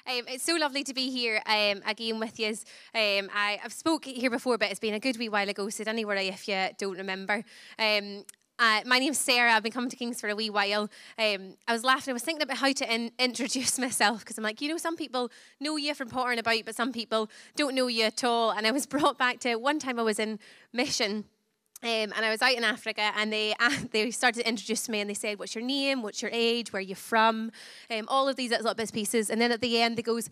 It's so lovely to be here again with you. I've spoke here before, but it's been a good wee while ago, so don't worry if you don't remember. My name's Sarah. I've been coming to Kings for a wee while. I was laughing. I was thinking about how to introduce myself, because I'm like, some people know you from pottering about, but some people don't know you at all. And I was brought back to one time I was in mission. And I was out in Africa, and they started to introduce me, and they said, what's your name, what's your age, where are you from, all of these little bits and pieces. And then at the end, they goes,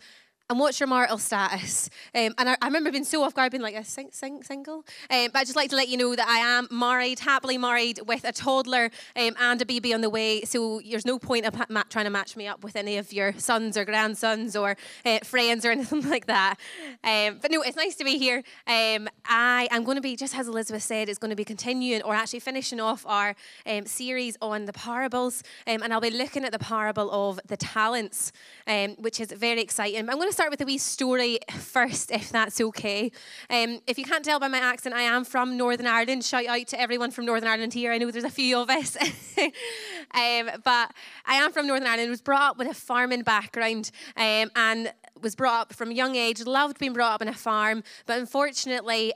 and what's your marital status? And I remember being so off guard, being like, single? But I'd just like to let you know that I am married, happily married, with a toddler and a baby on the way. So there's no point of trying to match me up with any of your sons or grandsons or friends or anything like that. But no, it's nice to be here. I am going to be, just as Elizabeth said, it's going to be continuing or actually finishing off our series on the parables. And I'll be looking at the parable of the talents, which is very exciting. I'm going to start with a wee story first, if that's okay. If you can't tell by my accent, I am from Northern Ireland. Shout out to everyone from Northern Ireland here. I know there's a few of us. But I am from Northern Ireland. Was brought up with a farming background and was brought up from a young age. Loved being brought up on a farm. But unfortunately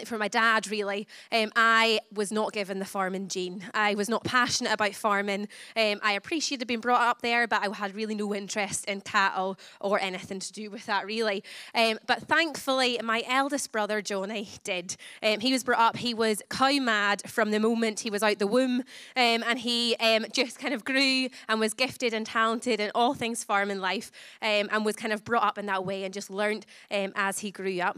for my dad, really, I was not given the farming gene. I was not passionate about farming. I appreciated being brought up there, but I had really no interest in cattle or anything to do with that, really. But thankfully, my eldest brother, Johnny, did. He was brought up, he was cow mad from the moment he was out the womb, and he just kind of grew and was gifted and talented in all things farming life, and was kind of brought up in that way and just learned as he grew up.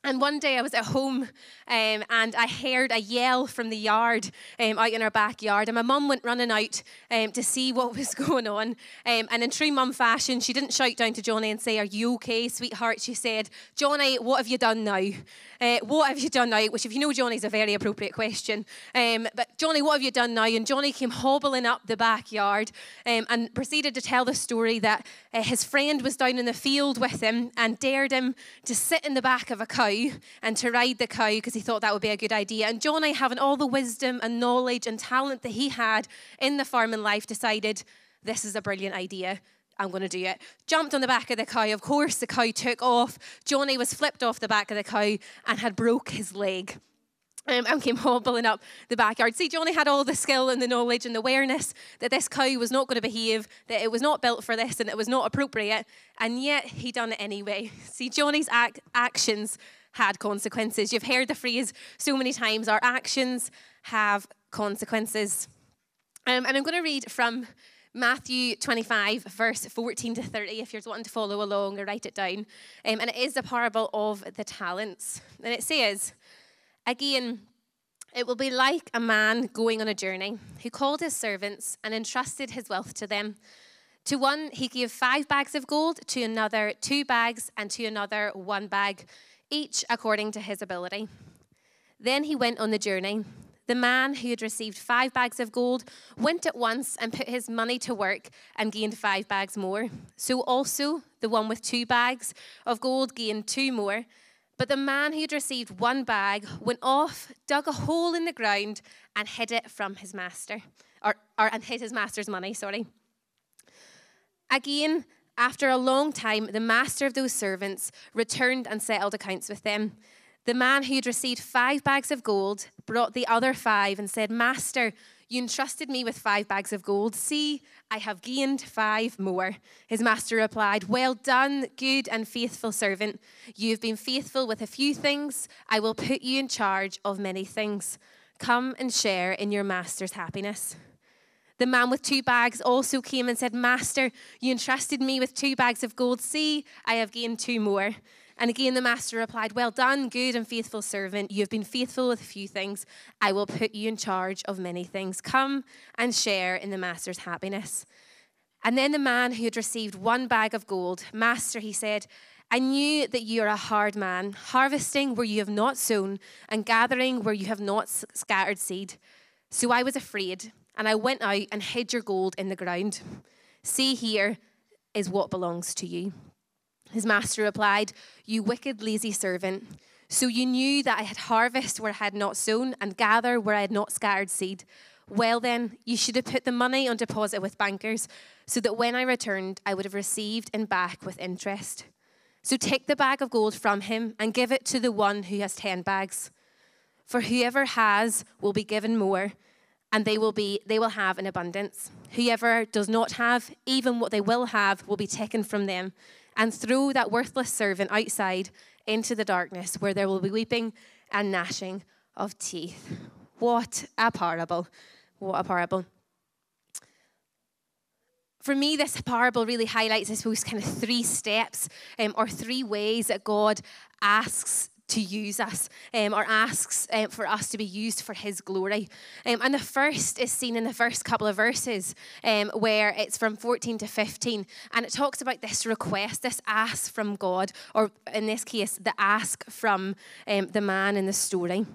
And one day I was at home and I heard a yell from the yard out in our backyard. And my mum went running out to see what was going on. And in true mum fashion, she didn't shout down to Johnny and say, "Are you okay, sweetheart?" She said, "Johnny, what have you done now? What have you done now?" Which, if you know Johnny's a very appropriate question. But Johnny, what have you done now? And Johnny came hobbling up the backyard and proceeded to tell the story that his friend was down in the field with him and dared him to sit in the back of a cow and to ride the cow because he thought that would be a good idea. And Johnny, having all the wisdom and knowledge and talent that he had in the farming life, decided, this is a brilliant idea. I'm going to do it. Jumped on the back of the cow. Of course, the cow took off. Johnny was flipped off the back of the cow and had broke his leg. And came hobbling up the backyard. See, Johnny had all the skill and the knowledge and the awareness that this cow was not going to behave, that it was not built for this and it was not appropriate, and yet he done it anyway. See, Johnny's actions had consequences. You've heard the phrase so many times, our actions have consequences. And I'm going to read from Matthew 25, verse 14 to 30, if you're wanting to follow along or write it down. And it is the parable of the talents. And it says, "Again, it will be like a man going on a journey who called his servants and entrusted his wealth to them. To one he gave 5 bags of gold, to another 2 bags, and to another 1 bag, each according to his ability. Then he went on the journey. The man who had received 5 bags of gold went at once and put his money to work and gained 5 bags more. So also the one with 2 bags of gold gained 2 more. But the man who had received 1 bag went off, dug a hole in the ground, and hid it from his master, and hid his master's money, Again, after a long time, the master of those servants returned and settled accounts with them. The man who had received 5 bags of gold brought the other 5 and said, 'Master, you entrusted me with 5 bags of gold. See, I have gained 5 more.' His master replied, 'Well done, good and faithful servant. You have been faithful with a few things. I will put you in charge of many things. Come and share in your master's happiness.' The man with 2 bags also came and said, 'Master, you entrusted me with 2 bags of gold. See, I have gained 2 more.' And again the master replied, 'Well done, good and faithful servant. You have been faithful with a few things. I will put you in charge of many things. Come and share in the master's happiness.' And then the man who had received 1 bag of gold, 'Master,' he said, 'I knew that you are a hard man, harvesting where you have not sown and gathering where you have not scattered seed. So I was afraid, and I went out and hid your gold in the ground. See, here is what belongs to you.' His master replied, 'You wicked, lazy servant. So you knew that I had harvest where I had not sown and gather where I had not scattered seed. Well then, you should have put the money on deposit with bankers, so that when I returned, I would have received it back with interest. So take the bag of gold from him and give it to the one who has 10 bags. For whoever has will be given more, and they will have an abundance. Whoever does not have, even what they will have, will be taken from them. And throw that worthless servant outside into the darkness, where there will be weeping and gnashing of teeth. What a parable. What a parable. For me, this parable really highlights, I suppose, kind of 3 steps or 3 ways that God asks to use us or asks for us to be used for his glory. And the first is seen in the first couple of verses where it's from 14 to 15. And it talks about this request, this ask from God, or in this case, the ask from the man in the story.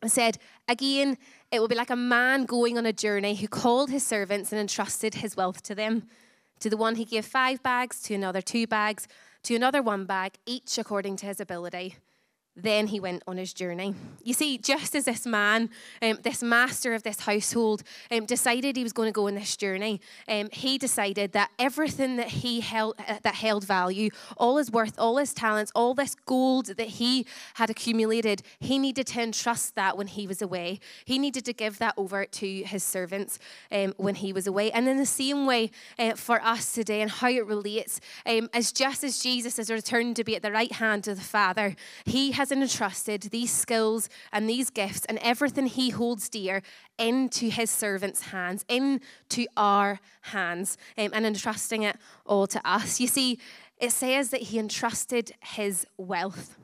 It said, again, it will be like a man going on a journey who called his servants and entrusted his wealth to them. To the one he gave 5 bags, to another 2 bags, to another 1 bag, each according to his ability. Then he went on his journey. You see, just as this man, this master of this household, decided he was going to go on this journey, he decided that everything that he held value, all his worth, all his talents, all this gold that he had accumulated, he needed to entrust that when he was away. He needed to give that over to his servants when he was away. And in the same way for us today, and how it relates, as just as Jesus has returned to be at the right hand of the Father, he has entrusted these skills and these gifts and everything he holds dear into his servants' hands, into our hands, and entrusting it all to us. You see, it says that he entrusted his wealth.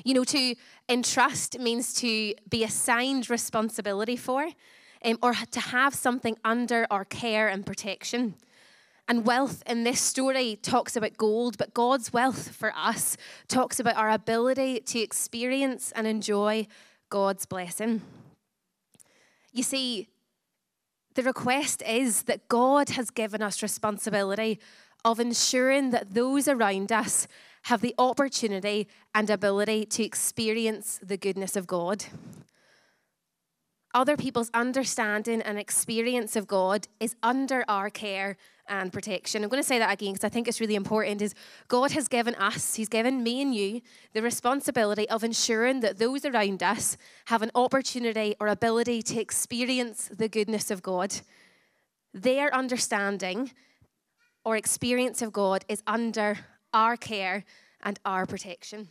You know, to entrust means to be assigned responsibility for, or to have something under our care and protection. And wealth in this story talks about gold, but God's wealth for us talks about our ability to experience and enjoy God's blessing. You see, the request is that God has given us responsibility of ensuring that those around us have the opportunity and ability to experience the goodness of God. Other people's understanding and experience of God is under our care and protection. I'm going to say that again because I think it's really important, is God has given us, he's given me and you, the responsibility of ensuring that those around us have an opportunity or ability to experience the goodness of God. Their understanding or experience of God is under our care and our protection.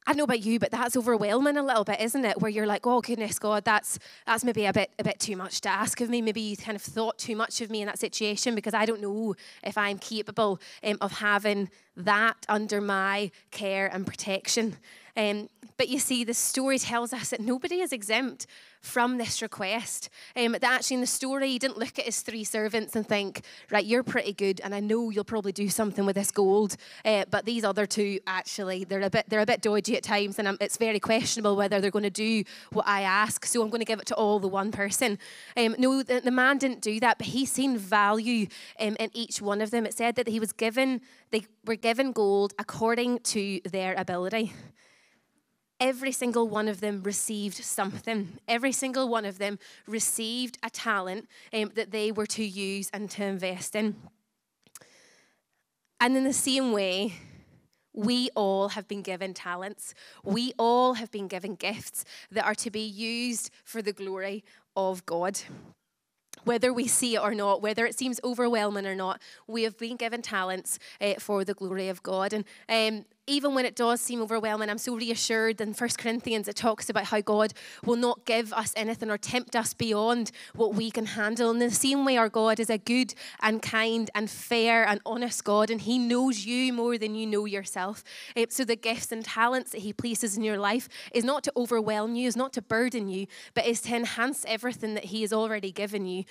I don't know about you, but that's overwhelming a little bit, isn't it? Where you're like, oh goodness, God, that's maybe a bit too much to ask of me. Maybe you kind of thought too much of me in that situation because I don't know if I'm capable of having that under my care and protection. But you see, the story tells us that nobody is exempt from this request. That actually in the story, he didn't look at his 3 servants and think, right, you're pretty good, and I know you'll probably do something with this gold. But these other 2, actually, they're a bit dodgy at times, and it's very questionable whether they're going to do what I ask. So I'm going to give it to all the one person. No, the man didn't do that, but he seen value in each one of them. It said that they were given gold according to their ability. Every single one of them received something. Every single one of them received a talent that they were to use and to invest in. And in the same way, we all have been given talents. We all have been given gifts that are to be used for the glory of God. Whether we see it or not, whether it seems overwhelming or not, we have been given talents for the glory of God. And even when it does seem overwhelming, I'm so reassured in 1 Corinthians, it talks about how God will not give us anything or tempt us beyond what we can handle. In the same way, our God is a good and kind and fair and honest God, and he knows you more than you know yourself. So the gifts and talents that he places in your life is not to overwhelm you, is not to burden you, but is to enhance everything that he has already given you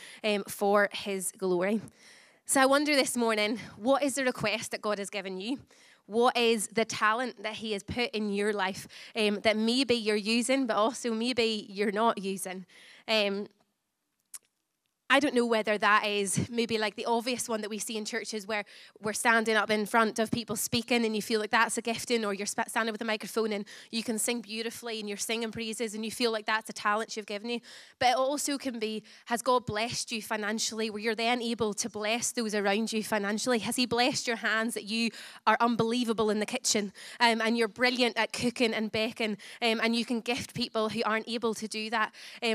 for his glory. So I wonder this morning, what is the request that God has given you? What is the talent that he has put in your life that maybe you're using, but also maybe you're not using? I don't know whether that is maybe like the obvious one that we see in churches where we're standing up in front of people speaking and you feel like that's a gifting, or you're standing with a microphone and you can sing beautifully and you're singing praises and you feel like that's a talent you've given you. But it also can be, has God blessed you financially where you're then able to bless those around you financially? Has he blessed your hands that you are unbelievable in the kitchen and you're brilliant at cooking and baking and you can gift people who aren't able to do that?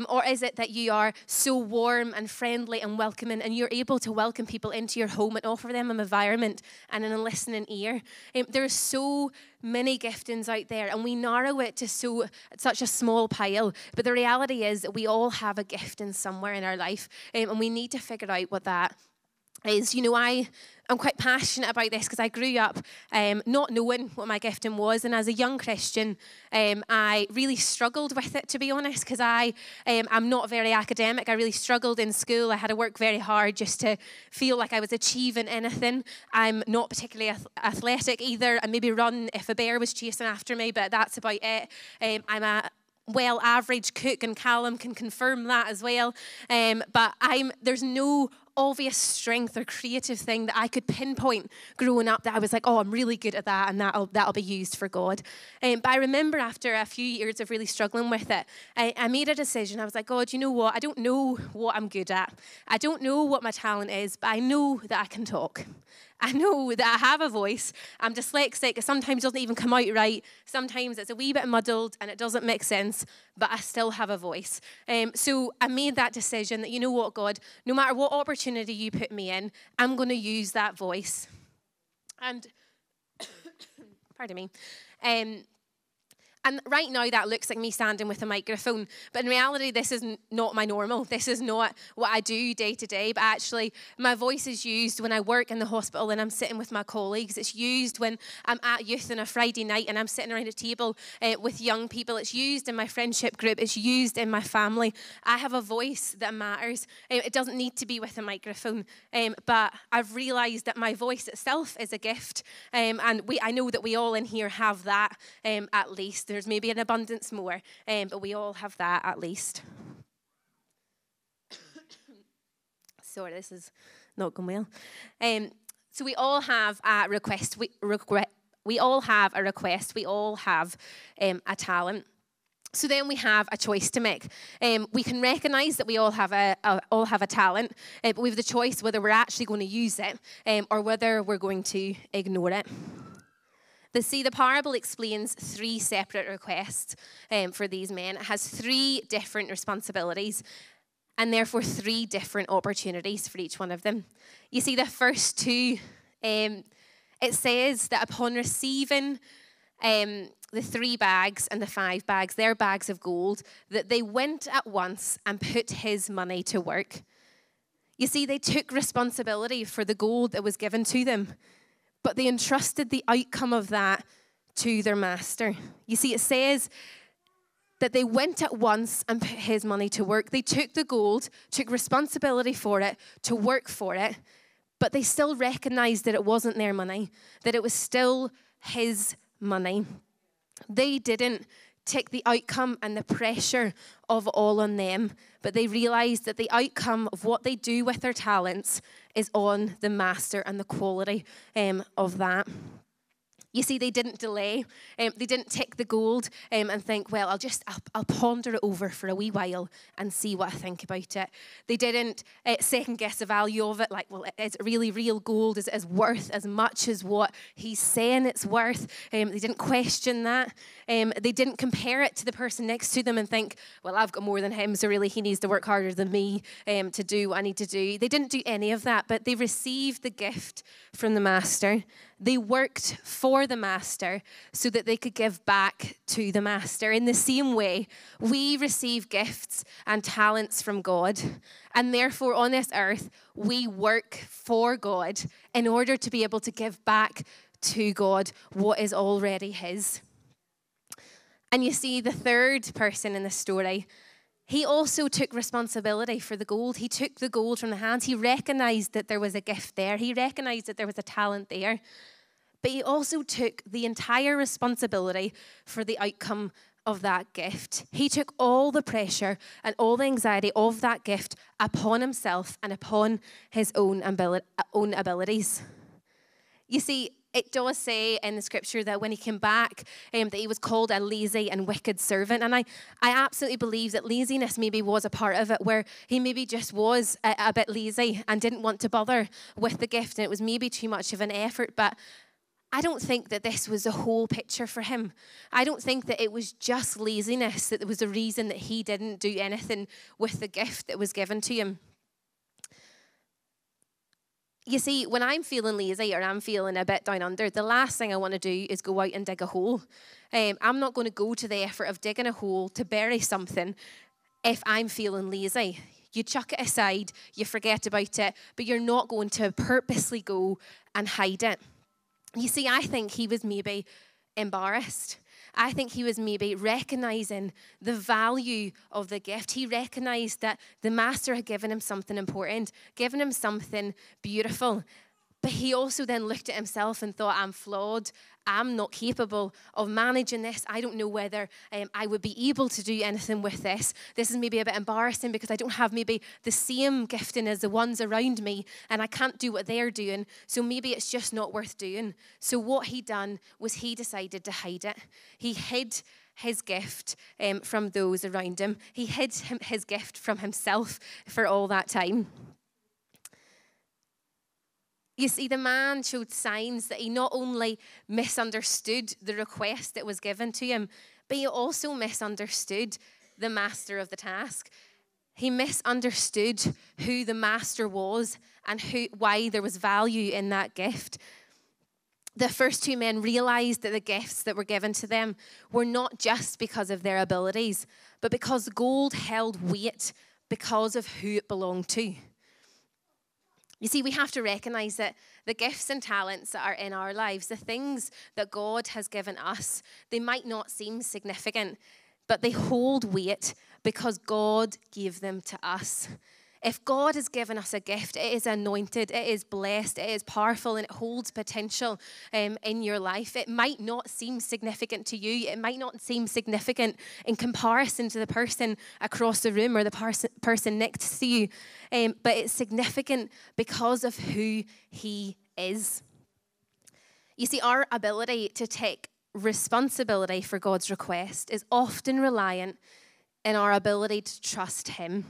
Or is it that you are so warm and friendly and welcoming, and you're able to welcome people into your home and offer them an environment and a listening ear? There are so many giftings out there, and we narrow it to such a small pile. But the reality is that we all have a gifting somewhere in our life, and we need to figure out what that is. You know, I'm quite passionate about this because I grew up not knowing what my gifting was, and as a young Christian, I really struggled with it, to be honest, because I'm not very academic. I really struggled in school. I had to work very hard just to feel like I was achieving anything. I'm not particularly athletic either. I maybe run if a bear was chasing after me, but that's about it. I'm a average cook, and Callum can confirm that as well. But there's no obvious strength or creative thing that I could pinpoint growing up that I was like, oh, I'm really good at that, and that'll be used for God. But I remember after a few years of really struggling with it, I made a decision. I was like, God, you know what? I don't know what I'm good at. I don't know what my talent is, but I know that I can talk. I know that I have a voice. I'm dyslexic. It sometimes doesn't even come out right. Sometimes it's a wee bit muddled and it doesn't make sense, but I still have a voice. So I made that decision that, you know what, God, no matter what opportunity you put me in, I'm going to use that voice. And, pardon me, and right now that looks like me standing with a microphone, but in reality this is not my normal. This is not what I do day to day, but actually my voice is used when I work in the hospital and I'm sitting with my colleagues. It's used when I'm at youth on a Friday night and I'm sitting around a table with young people. It's used in my friendship group. It's used in my family. I have a voice that matters. It doesn't need to be with a microphone, but I've realised that my voice itself is a gift, and I know that we all in here have that at least. There's maybe an abundance more, but we all have that at least. Sorry, this is not going well. So we all have a request. We all have a request. We all have a talent. So then we have a choice to make. We can recognise that we all have a talent, but we have the choice whether we're actually going to use it or whether we're going to ignore it. The parable explains 3 separate requests for these men. It has 3 different responsibilities and therefore 3 different opportunities for each one of them. You see, the first 2, it says that upon receiving the 3 bags and the 5 bags, their bags of gold, that they went at once and put his money to work. You see, they took responsibility for the gold that was given to them, but they entrusted the outcome of that to their master. You see, it says that they went at once and put his money to work. They took the gold, took responsibility for it, to work for it, but they still recognized that it wasn't their money, that it was still his money. They didn't take the outcome and the pressure of it all on them, but they realized that the outcome of what they do with their talents is on the master and the quality of that. You see, they didn't delay. They didn't take the gold and think, well, I'll ponder it over for a wee while and see what I think about it. They didn't second guess the value of it, like, well, is it really real gold? Is it worth as much as what he's saying it's worth? They didn't question that. They didn't compare it to the person next to them and think, well, I've got more than him, so really he needs to work harder than me to do what I need to do. They didn't do any of that, but they received the gift from the master. They worked for the master so that they could give back to the master. In the same way, we receive gifts and talents from God, and therefore on this earth, we work for God in order to be able to give back to God what is already his. And you see, the third person in the story, he also took responsibility for the gold. He took the gold from the hands. He recognized that there was a gift there. He recognized that there was a talent there. But he also took the entire responsibility for the outcome of that gift. He took all the pressure and all the anxiety of that gift upon himself and upon his own abilities. You see, it does say in the scripture that when he came back, that he was called a lazy and wicked servant. And I absolutely believe that laziness maybe was a part of it, where he maybe just was a bit lazy and didn't want to bother with the gift. And it was maybe too much of an effort. But I don't think that this was the whole picture for him. I don't think that it was just laziness that was the reason that he didn't do anything with the gift that was given to him. You see, when I'm feeling lazy or I'm feeling a bit down under, the last thing I want to do is go out and dig a hole. I'm not going to go to the effort of digging a hole to bury something if I'm feeling lazy. You chuck it aside, you forget about it, but you're not going to purposely go and hide it. You see, I think he was maybe embarrassed. I think he was maybe recognizing the value of the gift. He recognized that the master had given him something important, given him something beautiful. But he also then looked at himself and thought, I'm flawed. I'm not capable of managing this. I don't know whether I would be able to do anything with this. This is maybe a bit embarrassing because I don't have maybe the same gifting as the ones around me, and I can't do what they're doing. So maybe it's just not worth doing. So what he done was he decided to hide it. He hid his gift from those around him. He hid his gift from himself for all that time. You see, the man showed signs that he not only misunderstood the request that was given to him, but he also misunderstood the master of the task. He misunderstood who the master was and why there was value in that gift. The first two men realized that the gifts that were given to them were not just because of their abilities, but because gold held weight because of who it belonged to. You see, we have to recognize that the gifts and talents that are in our lives, the things that God has given us, they might not seem significant, but they hold weight because God gave them to us. If God has given us a gift, it is anointed, it is blessed, it is powerful, and it holds potential in your life. It might not seem significant to you. It might not seem significant in comparison to the person across the room or the person next to you, but it's significant because of who He is. You see, our ability to take responsibility for God's request is often reliant in our ability to trust Him.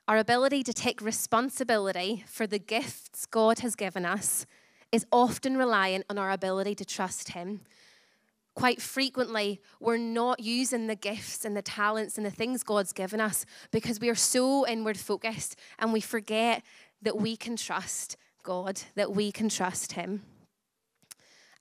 Our ability to take responsibility for the gifts God has given us is often reliant on our ability to trust Him. Quite frequently, we're not using the gifts and the talents and the things God's given us because we are so inward focused and we forget that we can trust God, that we can trust Him.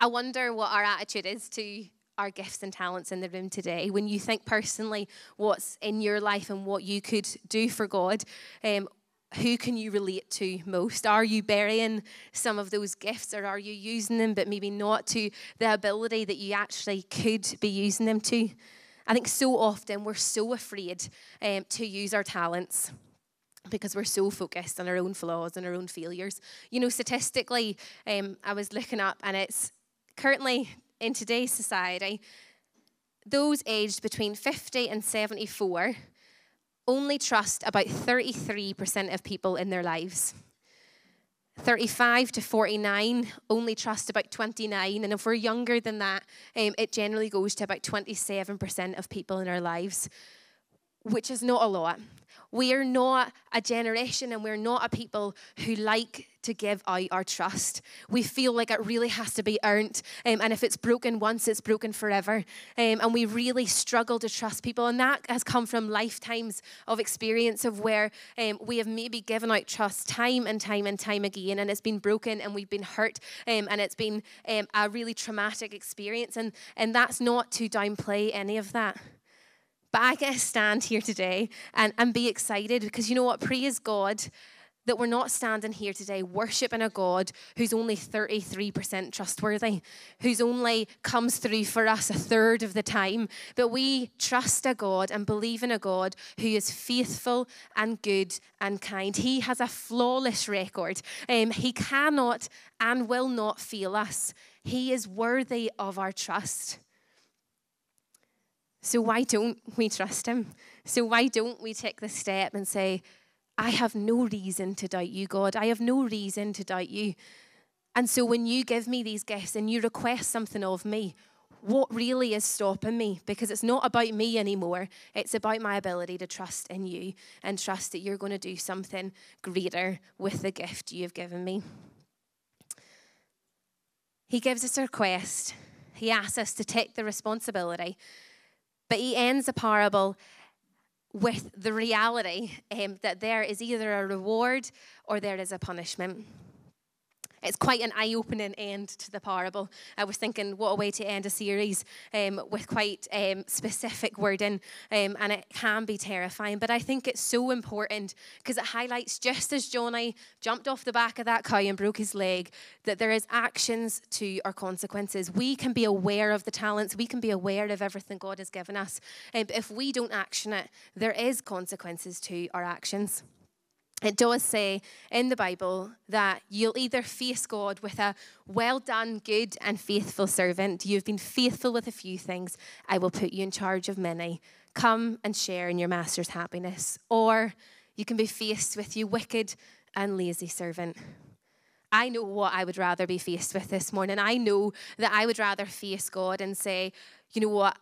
I wonder what our attitude is to our gifts and talents in the room today. When you think personally what's in your life and what you could do for God, who can you relate to most? Are you burying some of those gifts, or are you using them but maybe not to the ability that you actually could be using them to? I think so often we're so afraid to use our talents because we're so focused on our own flaws and our own failures. You know, statistically, I was looking up, and it's currently in today's society, those aged between 50 and 74 only trust about 33% of people in their lives. 35 to 49 only trust about 29, and if we're younger than that, it generally goes to about 27% of people in our lives, which is not a lot. We are not a generation, and we're not a people who like to give out our trust. We feel like it really has to be earned, and if it's broken once, it's broken forever. And we really struggle to trust people, and that has come from lifetimes of experience of where we have maybe given out trust time and time and time again, and it's been broken, and we've been hurt, and it's been a really traumatic experience, and that's not to downplay any of that. But I get to stand here today and be excited because you know what? Praise God that we're not standing here today worshiping a God who's only 33% trustworthy, who's only comes through for us a third of the time. But we trust a God and believe in a God who is faithful and good and kind. He has a flawless record. He cannot and will not fail us. He is worthy of our trust. So why don't we trust him? So why don't we take the step and say, I have no reason to doubt you, God. I have no reason to doubt you. And so when you give me these gifts and you request something of me, what really is stopping me? Because it's not about me anymore. It's about my ability to trust in you and trust that you're going to do something greater with the gift you have given me. He gives us a request. He asks us to take the responsibility. But he ends the parable with the reality that there is either a reward or there is a punishment. It's quite an eye-opening end to the parable. I was thinking, what a way to end a series with quite specific wording, and it can be terrifying. But I think it's so important because it highlights, just as Johnny jumped off the back of that cow and broke his leg, that there is actions to our consequences. We can be aware of the talents. We can be aware of everything God has given us. But if we don't action it, there is consequences to our actions. It does say in the Bible that you'll either face God with a well done, good and faithful servant. You've been faithful with a few things. I will put you in charge of many. Come and share in your master's happiness. Or you can be faced with you wicked and lazy servant. I know what I would rather be faced with this morning. I know that I would rather face God and say, you know what?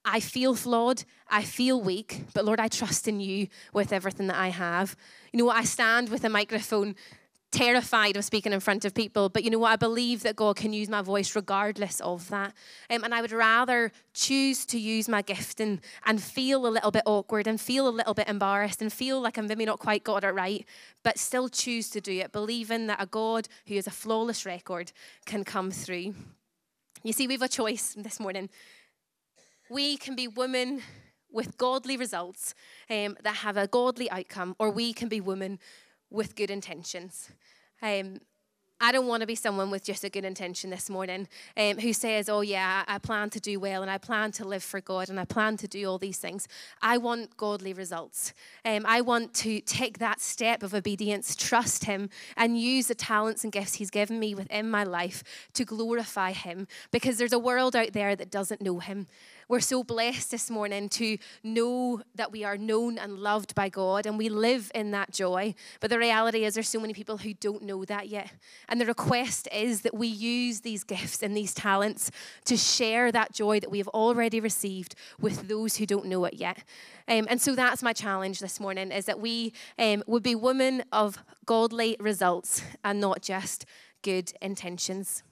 I feel flawed, I feel weak, but Lord, I trust in you with everything that I have. You know what, I stand with a microphone terrified of speaking in front of people, but you know what, I believe that God can use my voice regardless of that. And I would rather choose to use my gift and feel a little bit awkward and feel a little bit embarrassed and feel like I'm maybe not quite got it right, but still choose to do it, believing that a God who has a flawless record can come through. You see, we have a choice this morning. We can be women with godly results that have a godly outcome, or we can be women with good intentions. I don't want to be someone with just a good intention this morning who says, oh yeah, I plan to do well and I plan to live for God and I plan to do all these things. I want godly results. I want to take that step of obedience, trust him, and use the talents and gifts he's given me within my life to glorify him, because there's a world out there that doesn't know him. We're so blessed this morning to know that we are known and loved by God, and we live in that joy. But the reality is there's so many people who don't know that yet. And the request is that we use these gifts and these talents to share that joy that we have already received with those who don't know it yet. And so that's my challenge this morning, is that we would be women of godly results and not just good intentions.